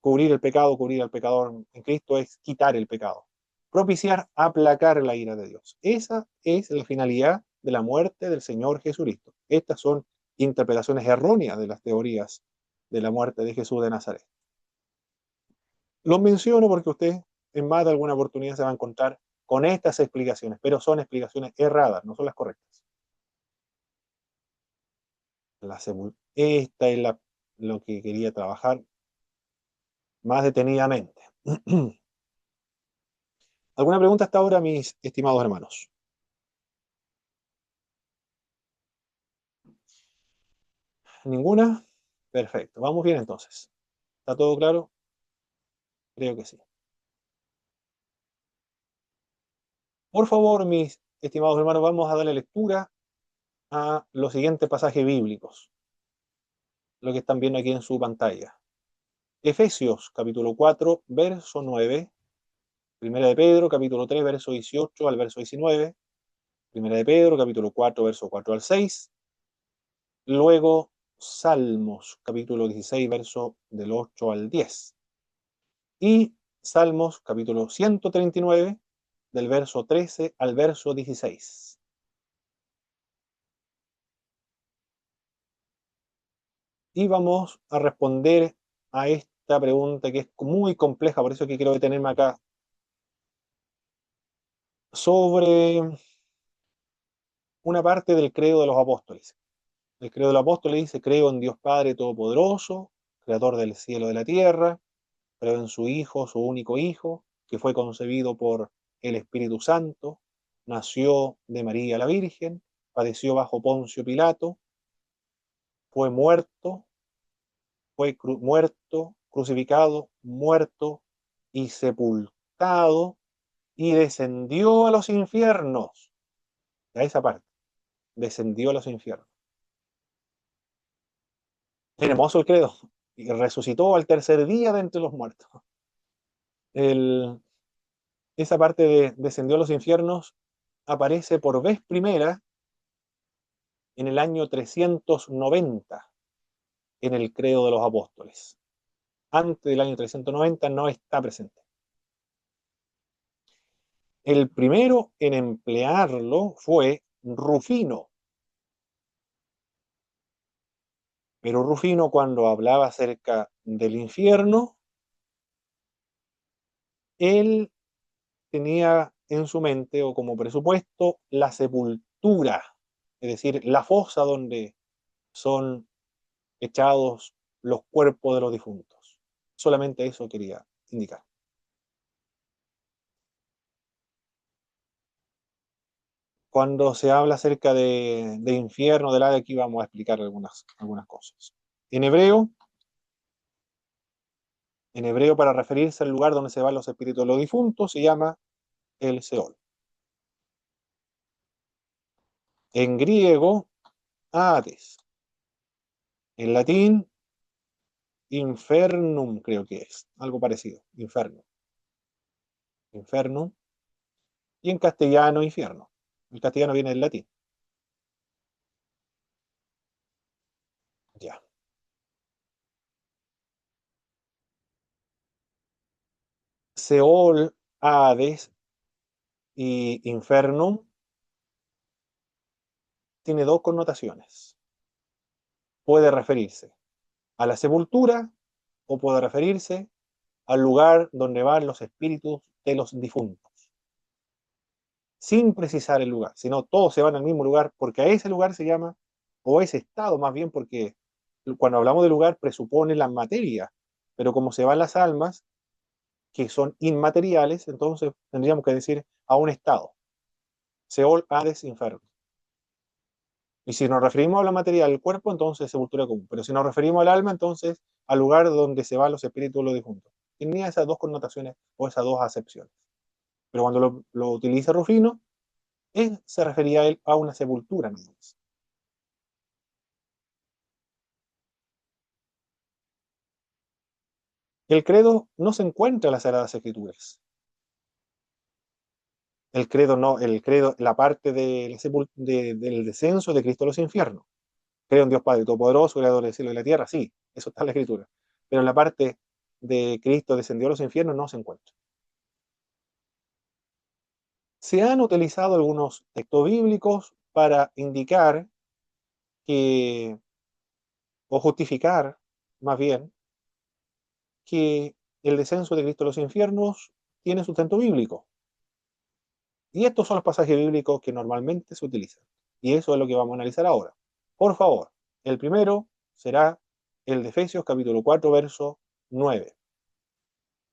cubrir el pecado, cubrir al pecador en Cristo es quitar el pecado. Propiciar, aplacar la ira de Dios. Esa es la finalidad de la muerte del Señor Jesucristo. Estas son interpretaciones erróneas de las teorías de la muerte de Jesús de Nazaret. Los menciono porque usted en más de alguna oportunidad se va a encontrar con estas explicaciones, pero son explicaciones erradas, no son las correctas. Esta es lo que quería trabajar más detenidamente. ¿Alguna pregunta hasta ahora, mis estimados hermanos? ¿Ninguna? Perfecto. Vamos bien entonces. ¿Está todo claro? Creo que sí. Por favor, mis estimados hermanos, vamos a darle lectura a los siguientes pasajes bíblicos, lo que están viendo aquí en su pantalla. Efesios capítulo 4, verso 9. Primera de Pedro capítulo 3, verso 18 al verso 19. Primera de Pedro capítulo 4, verso 4 al 6. Luego Salmos capítulo 16, verso del 8 al 10. Y Salmos capítulo 139, del verso 13 al verso 16. Y vamos a responder a esta pregunta que es muy compleja, por eso que quiero detenerme acá, sobre una parte del credo de los apóstoles. El credo de los apóstoles dice: creo en Dios Padre Todopoderoso, creador del cielo y de la tierra, creo en su Hijo, su único Hijo, que fue concebido por el Espíritu Santo, nació de María la Virgen, padeció bajo Poncio Pilato, fue muerto, crucificado, muerto y sepultado, y descendió a los infiernos. A esa parte, descendió a los infiernos. Es hermoso el credo. Y resucitó al tercer día de entre los muertos. El, esa parte de descendió a los infiernos aparece por vez primera en el año 390 en el credo de los apóstoles. Antes del año 390 no está presente. El primero en emplearlo fue Rufino. Pero Rufino, cuando hablaba acerca del infierno, él tenía en su mente o como presupuesto la sepultura, es decir, la fosa donde son echados los cuerpos de los difuntos. Solamente eso quería indicar. Cuando se habla acerca de infierno, del hada, aquí vamos a explicar algunas cosas. En hebreo, para referirse al lugar donde se van los espíritus de los difuntos, se llama el Seol. En griego, Hades. En latín, infernum, creo que es, algo parecido, inferno. Infernum. Y en castellano, infierno. El castellano viene del latín. Ya. Seol, Hades y infernum tiene dos connotaciones. Puede referirse a la sepultura o puede referirse al lugar donde van los espíritus de los difuntos, sin precisar el lugar, sino todos se van al mismo lugar, porque a ese lugar se llama, o ese estado más bien, porque cuando hablamos de lugar presupone la materia, pero como se van las almas, que son inmateriales, entonces tendríamos que decir a un estado, Seol, Hades, infierno. Y si nos referimos a la materia del cuerpo, entonces sepultura común. Pero si nos referimos al alma, entonces al lugar donde se van los espíritus de los difuntos. Tenía esas dos connotaciones o esas dos acepciones. Pero cuando lo utiliza Rufino, se refería a él a una sepultura. ¿No? El credo no se encuentra en las Sagradas Escrituras. El credo no, la parte del descenso de Cristo a los infiernos. Creo en Dios Padre Todopoderoso, creador del cielo y la tierra, sí, eso está en la Escritura. Pero en la parte de Cristo descendió a los infiernos no se encuentra. Se han utilizado algunos textos bíblicos para indicar que, o justificar, más bien, que el descenso de Cristo a los infiernos tiene sustento bíblico. Y estos son los pasajes bíblicos que normalmente se utilizan. Y eso es lo que vamos a analizar ahora. Por favor, el primero será el de Efesios capítulo 4, verso 9.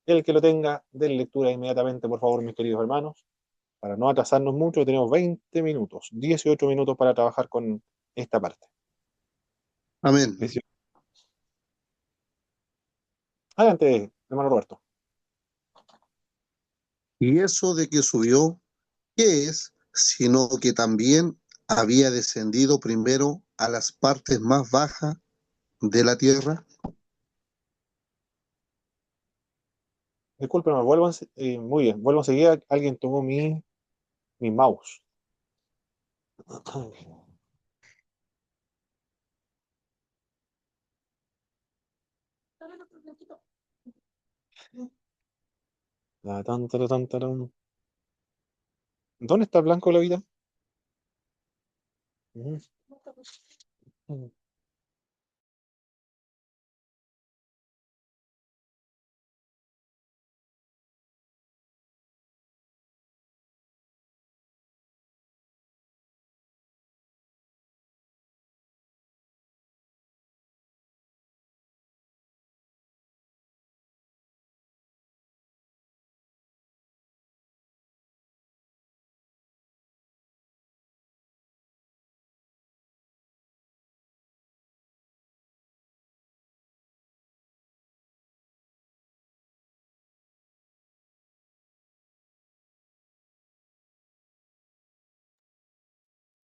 El que lo tenga, den lectura inmediatamente, por favor, mis queridos hermanos, para no atrasarnos mucho. Tenemos 20 minutos, 18 minutos para trabajar con esta parte. Amén. Efesios. Adelante, hermano Roberto. Y eso de que subió, ¿qué es? Sino que también había descendido primero a las partes más bajas de la tierra. Disculpen, muy bien, vuelvo enseguida. Alguien tomó mi mouse. Tan. ¿Dónde está Blanco la vida? Ujú.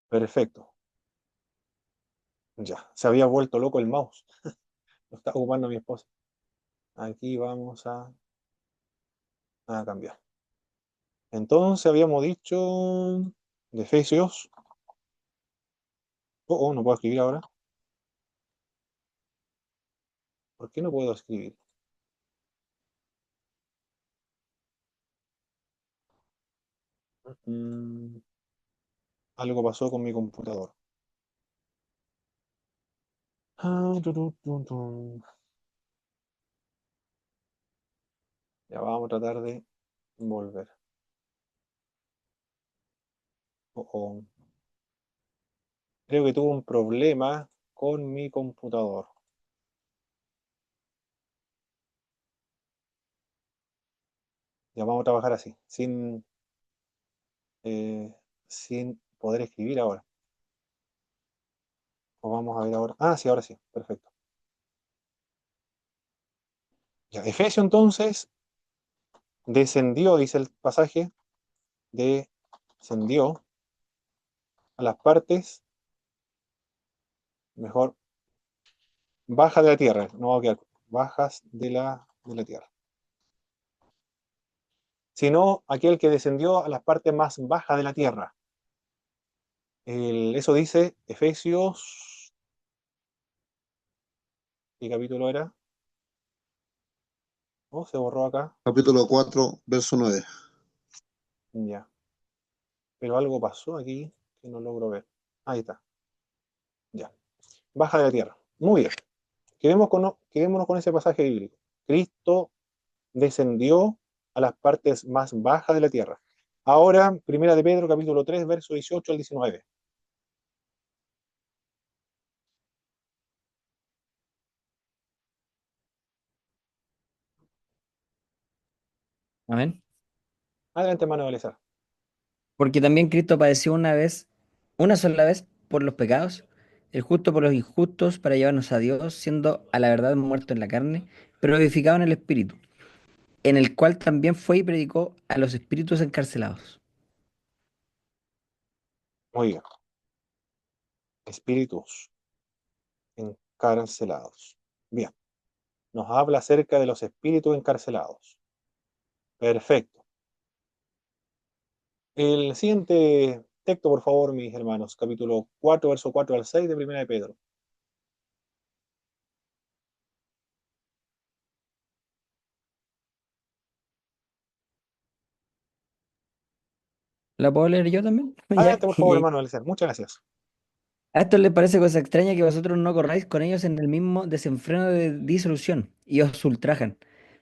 Perfecto. Ya, se había vuelto loco el mouse. Lo está ocupando mi esposa. Aquí vamos a cambiar. Entonces habíamos dicho de Efesios. No puedo escribir ahora. ¿Por qué no puedo escribir? Mm, algo pasó con mi computador. Tu. Ya vamos a tratar de volver. Oh. Creo que tuve un problema con mi computador. Ya vamos a trabajar así, eh, sin poder escribir ahora. O vamos a ver ahora. Ah, sí, ahora sí. Perfecto. Ya, Efesio entonces descendió, dice el pasaje, descendió a las partes, mejor, bajas de la tierra. No va a quedar bajas de la tierra. Sino aquel que descendió a las partes más bajas de la tierra. Eso dice Efesios. ¿Qué capítulo era? Oh, se borró acá. Capítulo 4, verso 9. Ya. Pero algo pasó aquí que no logro ver. Ahí está. Ya. Baja de la tierra. Muy bien. Quedémonos con ese pasaje bíblico. Cristo descendió a las partes más bajas de la tierra. Ahora, Primera de Pedro, capítulo 3, verso 18 al 19. Amén. Adelante, hermano Belezar. Porque también Cristo padeció una vez, una sola vez, por los pecados, el justo por los injustos, para llevarnos a Dios, siendo a la verdad muerto en la carne, pero vivificado en el Espíritu, en el cual también fue y predicó a los espíritus encarcelados. Muy bien. Espíritus encarcelados. Bien. Nos habla acerca de los espíritus encarcelados. Perfecto. El siguiente texto, por favor, mis hermanos. Capítulo 4, verso 4 al 6 de Primera de Pedro. ¿La puedo leer yo también? Ya, Adelante, por favor, ya. hermano Belezar. Muchas gracias. A esto les parece cosa extraña que vosotros no corráis con ellos en el mismo desenfreno de disolución y os ultrajan.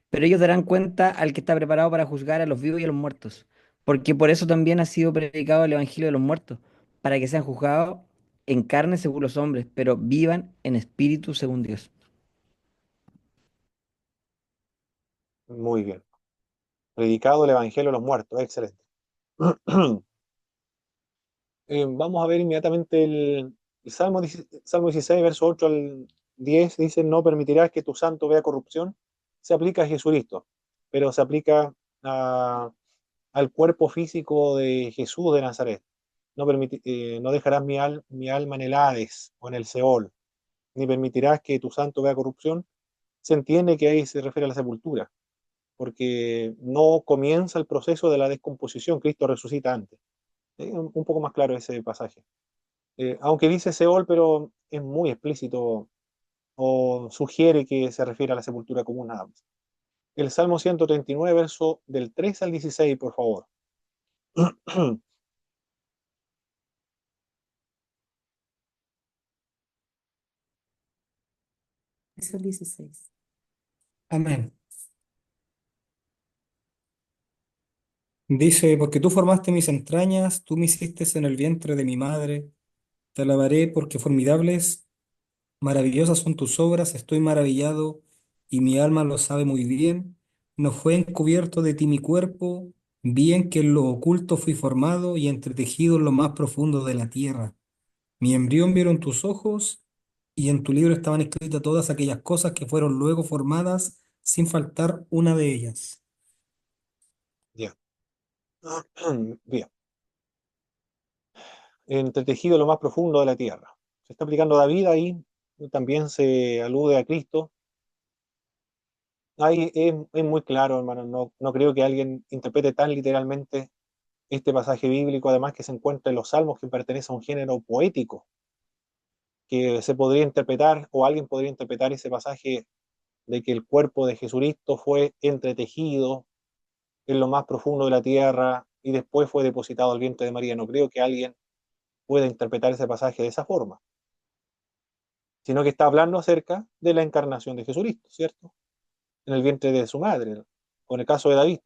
Pero ellos darán cuenta al que está preparado para juzgar a los vivos y a los muertos. Porque por eso también ha sido predicado el Evangelio de los muertos, para que sean juzgados en carne según los hombres, pero vivan en espíritu según Dios. Muy bien. Predicado el Evangelio a los muertos. Excelente. Vamos a ver inmediatamente El Salmo 16, verso 8 al 10 dice, no permitirás que tu santo vea corrupción. Se aplica a Jesucristo, pero se aplica al cuerpo físico de Jesús de Nazaret. No dejarás mi alma en el Hades o en el Seol, ni permitirás que tu santo vea corrupción. Se entiende que ahí se refiere a la sepultura, porque no comienza el proceso de la descomposición, Cristo resucita antes. Un poco más claro ese pasaje. Aunque dice Seol, pero es muy explícito o sugiere que se refiere a la sepultura común nada más. El Salmo 139, verso del 3 al 16, por favor. Es el 16. Amén. Dice, porque tú formaste mis entrañas, tú me hiciste en el vientre de mi madre, te alabaré porque formidables, maravillosas son tus obras, estoy maravillado y mi alma lo sabe muy bien. No fue encubierto de ti mi cuerpo, bien que en lo oculto fui formado y entretejido en lo más profundo de la tierra. Mi embrión vieron tus ojos y en tu libro estaban escritas todas aquellas cosas que fueron luego formadas sin faltar una de ellas. Ya. Bien. Entretejido lo más profundo de la tierra. Se está aplicando a David ahí, también se alude a Cristo. Ahí es muy claro, hermano. No creo que alguien interprete tan literalmente este pasaje bíblico, además que se encuentra en los Salmos, que pertenece a un género poético, que se podría interpretar, o alguien podría interpretar ese pasaje de que el cuerpo de Jesucristo fue entretejido en lo más profundo de la tierra y después fue depositado al vientre de María. No creo que alguien pueda interpretar ese pasaje de esa forma, sino que está hablando acerca de la encarnación de Jesucristo, ¿cierto? En el vientre de su madre, con el caso de David,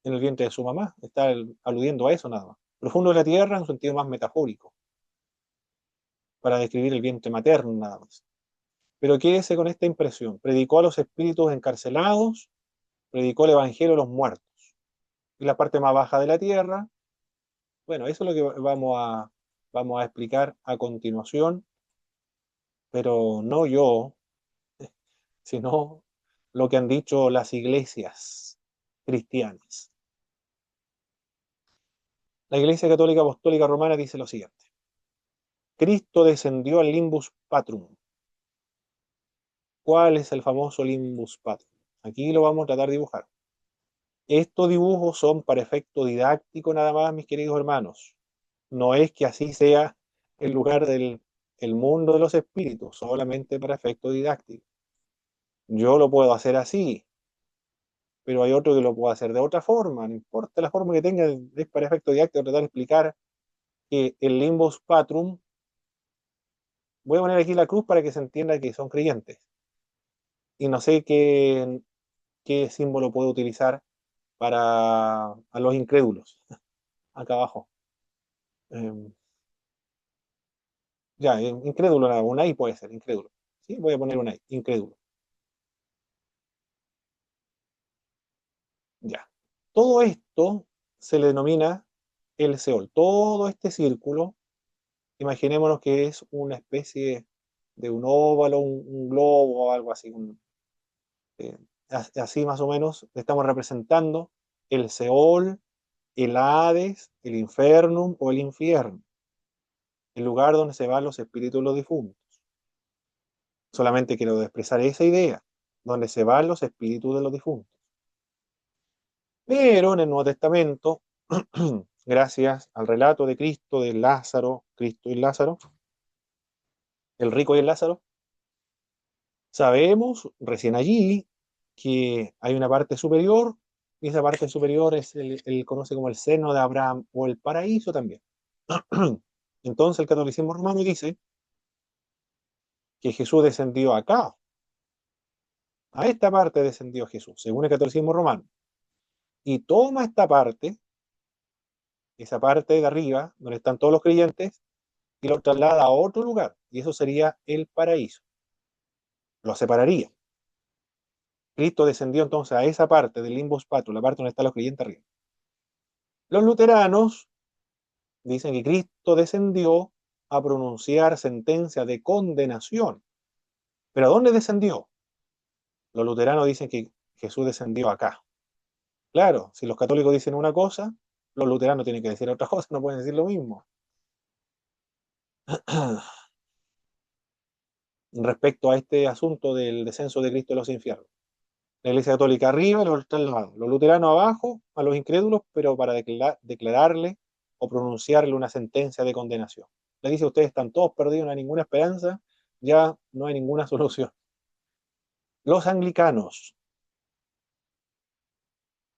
en el vientre de su mamá, está aludiendo a eso nada más. Profundo de la tierra en un sentido más metafórico, para describir el vientre materno nada más. Pero quédese con esta impresión. Predicó a los espíritus encarcelados, predicó el evangelio a los muertos. Y la parte más baja de la tierra, bueno, eso es lo que vamos a explicar a continuación, pero no yo, sino lo que han dicho las iglesias cristianas. La Iglesia Católica Apostólica Romana dice lo siguiente. Cristo descendió al Limbus Patrum. ¿Cuál es el famoso Limbus Patrum? Aquí lo vamos a tratar de dibujar. Estos dibujos son para efecto didáctico nada más, mis queridos hermanos. No es que así sea el lugar del el mundo de los espíritus, solamente para efecto didáctico. Yo lo puedo hacer así, pero hay otro que lo puede hacer de otra forma, no importa la forma que tenga, es para efecto didáctico tratar de explicar que el Limbus Patrum, voy a poner aquí la cruz para que se entienda que son creyentes, y no sé qué símbolo puedo utilizar para a los incrédulos, acá abajo. Eh, ya, incrédulo, un ahí puede ser, incrédulo. Sí, voy a poner un ahí, incrédulo. Ya. Todo esto se le denomina el Seol. Todo este círculo, imaginémonos que es una especie de un óvalo, un globo o algo así. Eh, Así más o menos estamos representando el Seol, el Hades, el Infernum o el infierno, el lugar donde se van los espíritus de los difuntos. Solamente quiero expresar esa idea, donde se van los espíritus de los difuntos. Pero en el Nuevo Testamento, gracias al relato de Cristo, de Lázaro, Cristo y Lázaro, el rico y el Lázaro, sabemos recién allí que hay una parte superior, y esa parte superior es el conoce como el seno de Abraham o el paraíso también. Entonces el catolicismo romano dice que Jesús descendió acá, a esta parte descendió Jesús, según el catolicismo romano, y toma esta parte, esa parte de arriba, donde están todos los creyentes, y lo traslada a otro lugar, y eso sería el paraíso. Lo separaría. Cristo descendió entonces a esa parte del Limbus Patrum, la parte donde están los creyentes arriba. Los luteranos dicen que Cristo descendió a pronunciar sentencia de condenación. ¿Pero a dónde descendió? Los luteranos dicen que Jesús descendió acá. Claro, si los católicos dicen una cosa, los luteranos tienen que decir otra cosa, no pueden decir lo mismo. Respecto a este asunto del descenso de Cristo a los infiernos. La Iglesia Católica arriba y los otros lados. Los luteranos abajo, a los incrédulos, pero para declararle o pronunciarle una sentencia de condenación. Le dice, ustedes están todos perdidos, no hay ninguna esperanza, ya no hay ninguna solución. Los anglicanos.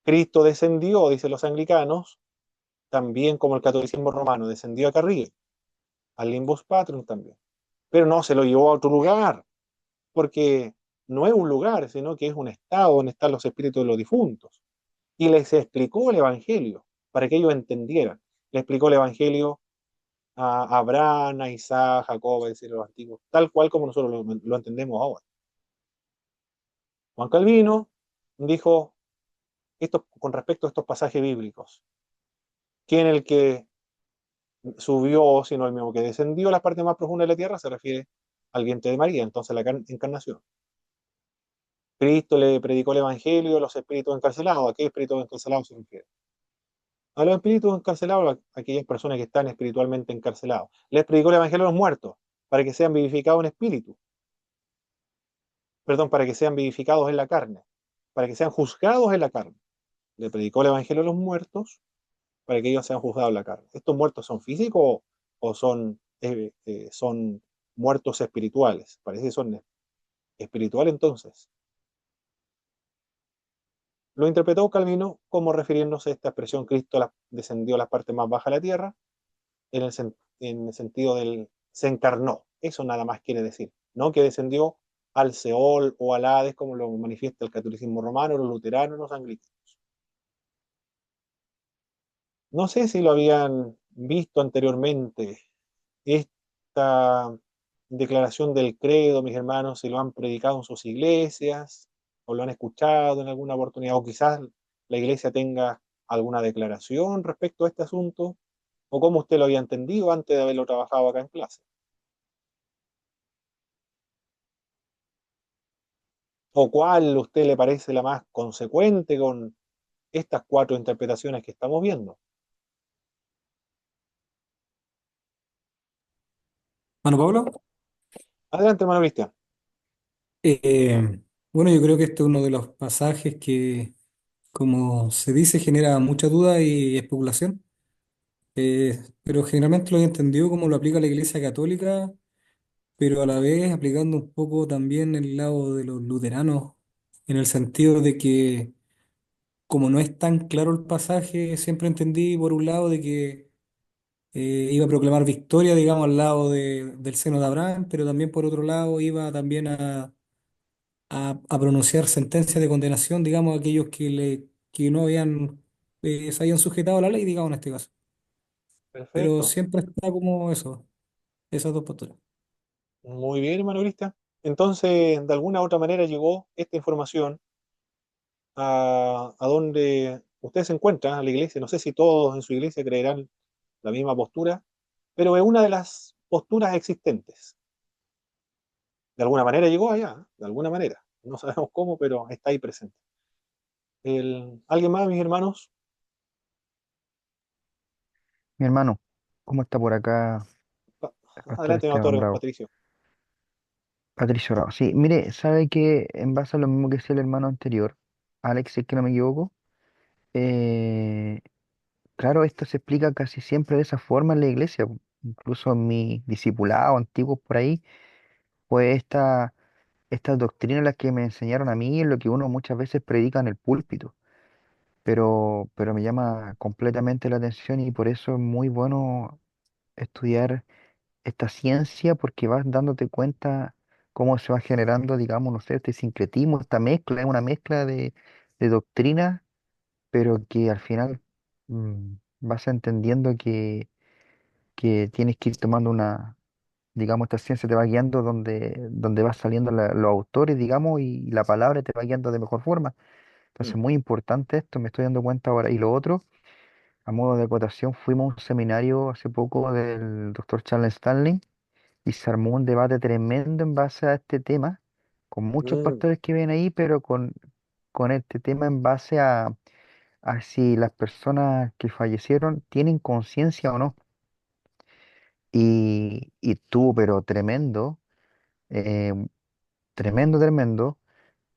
Cristo descendió, dicen los anglicanos, también como el catolicismo romano, descendió acá arriba, al Limbus Patrum también. Pero no se lo llevó a otro lugar, porque no es un lugar, sino que es un estado donde están los espíritus de los difuntos. Y les explicó el Evangelio para que ellos entendieran. Le explicó el Evangelio a Abraham, a Isaac, a Jacob, es decir, los antiguos, tal cual como nosotros lo entendemos ahora. Juan Calvino dijo esto con respecto a estos pasajes bíblicos. ¿Quién el que subió, sino el mismo que descendió a las partes más profundas de la tierra? Se refiere al vientre de María, entonces a la encarnación. Cristo le predicó el Evangelio a los espíritus encarcelados. ¿A qué espíritus encarcelados se refiere? A los espíritus encarcelados, a aquellas personas que están espiritualmente encarcelados. Les predicó el Evangelio a los muertos, para que sean vivificados en espíritu. Perdón, para que sean vivificados en la carne, para que sean juzgados en la carne. Le predicó el Evangelio a los muertos, para que ellos sean juzgados en la carne. ¿Estos muertos son físicos o son muertos espirituales? Parece que son espirituales entonces. Lo interpretó Calvino como refiriéndose a esta expresión, Cristo descendió a las partes más bajas de la tierra, en el sentido del se encarnó. Eso nada más quiere decir. No que descendió al Seol o al Hades, como lo manifiesta el catolicismo romano, los luteranos, los anglicanos. No sé si lo habían visto anteriormente, esta declaración del credo, mis hermanos, si lo han predicado en sus iglesias, o lo han escuchado en alguna oportunidad, o quizás la iglesia tenga alguna declaración respecto a este asunto, o cómo usted lo había entendido antes de haberlo trabajado acá en clase. ¿O cuál a usted le parece la más consecuente con estas cuatro interpretaciones que estamos viendo? Mano Pablo, Adelante, hermano Cristian. eh, bueno, yo creo que este es uno de los pasajes que, como se dice, genera mucha duda y especulación, pero generalmente lo he entendido como lo aplica la Iglesia Católica, pero a la vez aplicando un poco también el lado de los luteranos, en el sentido de que como no es tan claro el pasaje, siempre entendí por un lado de que iba a proclamar victoria, digamos, al lado del seno de Abraham, pero también por otro lado iba también a pronunciar sentencia de condenación, digamos, a aquellos que no habían, se habían sujetado a la ley, digamos, en este caso. Pero Perfecto. siempre está como eso, esas dos posturas. Muy bien, hermano Cristian. Entonces, de alguna u otra manera llegó esta información a donde usted se encuentra, a la iglesia. No sé si todos en su iglesia creerán la misma postura, pero es una de las posturas existentes. De alguna manera llegó allá, ¿eh? De alguna manera. No sabemos cómo, pero está ahí presente. ¿Alguien más, mis hermanos? Mi hermano, ¿cómo está por acá Pa- el pastor Adelante, Esteban doctor Bravo? Patricio. Patricio Bravo. Sí, mire, sabe que en base a lo mismo que decía el hermano anterior, Alex, si es que no me equivoco, eh, claro, esto se explica casi siempre de esa forma en la iglesia. Incluso en mis discipulados antiguos por ahí, pues estas doctrinas las que me enseñaron a mí es lo que uno muchas veces predica en el púlpito. Pero me llama completamente la atención y por eso es muy bueno estudiar esta ciencia porque vas dándote cuenta cómo se va generando, digamos, no sé, este sincretismo, esta mezcla, es una mezcla de doctrinas, pero que al final vas entendiendo que tienes que ir tomando digamos, esta ciencia te va guiando donde vas saliendo los autores, digamos, y la palabra te va guiando de mejor forma. Entonces, Mm, muy importante esto, me estoy dando cuenta ahora. Y lo otro, a modo de acotación, fuimos a un seminario hace poco del doctor Charles Stanley y se armó un debate tremendo en base a este tema, con muchos Mm, pastores que ven ahí, pero con este tema en base a si las personas que fallecieron tienen conciencia o no. Y estuvo, pero tremendo, eh, tremendo, tremendo.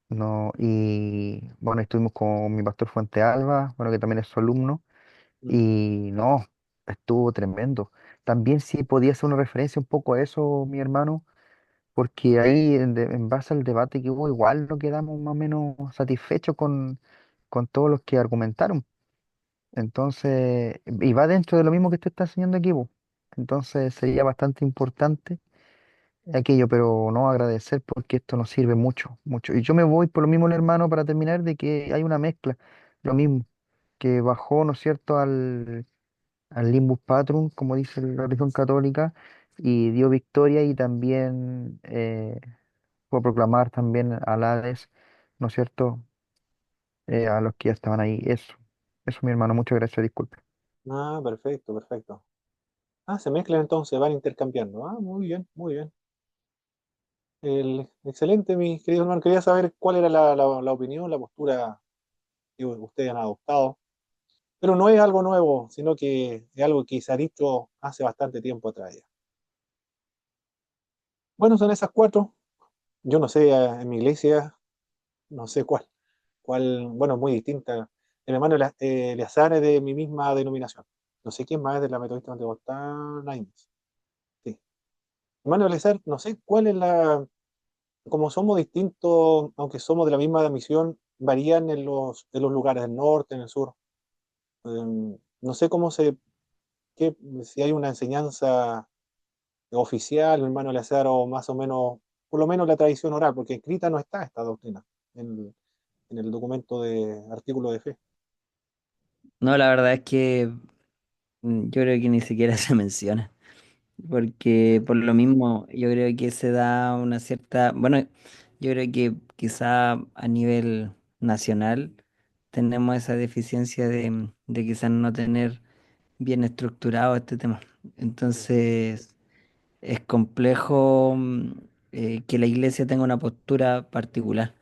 No, y bueno, estuvimos con mi pastor Fuente Alba, bueno, que también es su alumno, mm, y no, estuvo tremendo. También sí podía hacer una referencia un poco a eso, mi hermano, porque ahí en base al debate que hubo, igual no quedamos más o menos satisfechos con todos los que argumentaron. Entonces, y va dentro de lo mismo que usted está enseñando aquí, po. Entonces sería bastante importante aquello, pero no agradecer porque esto nos sirve mucho, mucho. Y yo me voy por lo mismo, hermano, para terminar, de que hay una mezcla, lo mismo, que bajó, ¿no es cierto?, al Limbus Patrum, como dice la religión católica, y dio victoria y también fue a proclamar también al Hades, ¿no es cierto?, a los que ya estaban ahí. Eso, mi hermano, muchas gracias, disculpe. ah, perfecto, perfecto. Ah, se mezclan entonces, van intercambiando. Ah, muy bien, muy bien. Excelente, mis queridos hermanos. Quería saber cuál era la opinión, la postura que ustedes han adoptado. Pero no es algo nuevo, sino que es algo que se ha dicho hace bastante tiempo atrás ya. Bueno, son esas cuatro. Yo no sé, en mi iglesia, no sé cuál, bueno, es muy distinta. El hermano Eleazar es de mi misma denominación. No sé quién más es de la Metodista Pentecostal. Ahí más. Sí. Hermano Eleazar, no sé cuál es como somos distintos, aunque somos de la misma misión, varían en los lugares del norte, en el sur. No sé si hay una enseñanza oficial, hermano Eleazar, o más o menos, por lo menos la tradición oral, porque escrita no está esta doctrina en el documento de artículo de fe. No, la verdad es que yo creo que ni siquiera se menciona, porque por lo mismo yo creo que se da una cierta, bueno, yo creo que quizá a nivel nacional tenemos esa deficiencia de quizás no tener bien estructurado este tema. Mm, Entonces es complejo que la iglesia tenga una postura particular.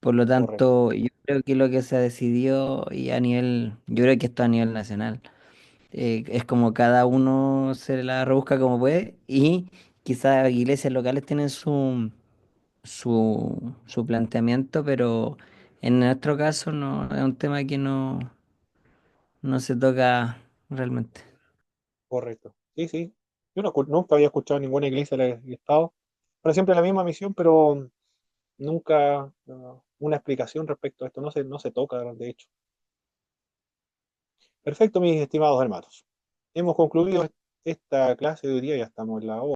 Por lo correcto, tanto, yo creo que lo que se ha decidido y a nivel, yo creo que esto a nivel nacional, es como cada uno se la rebusca como puede y quizás iglesias locales tienen su planteamiento, pero en nuestro caso no es un tema que no se toca realmente. correcto. Sí, sí. Yo nunca había escuchado ninguna iglesia del Estado. Pero siempre la misma misión, pero nunca una explicación respecto a esto. No se toca, de hecho. Perfecto, mis estimados hermanos. Hemos concluido esta clase de hoy día, ya estamos en la hora.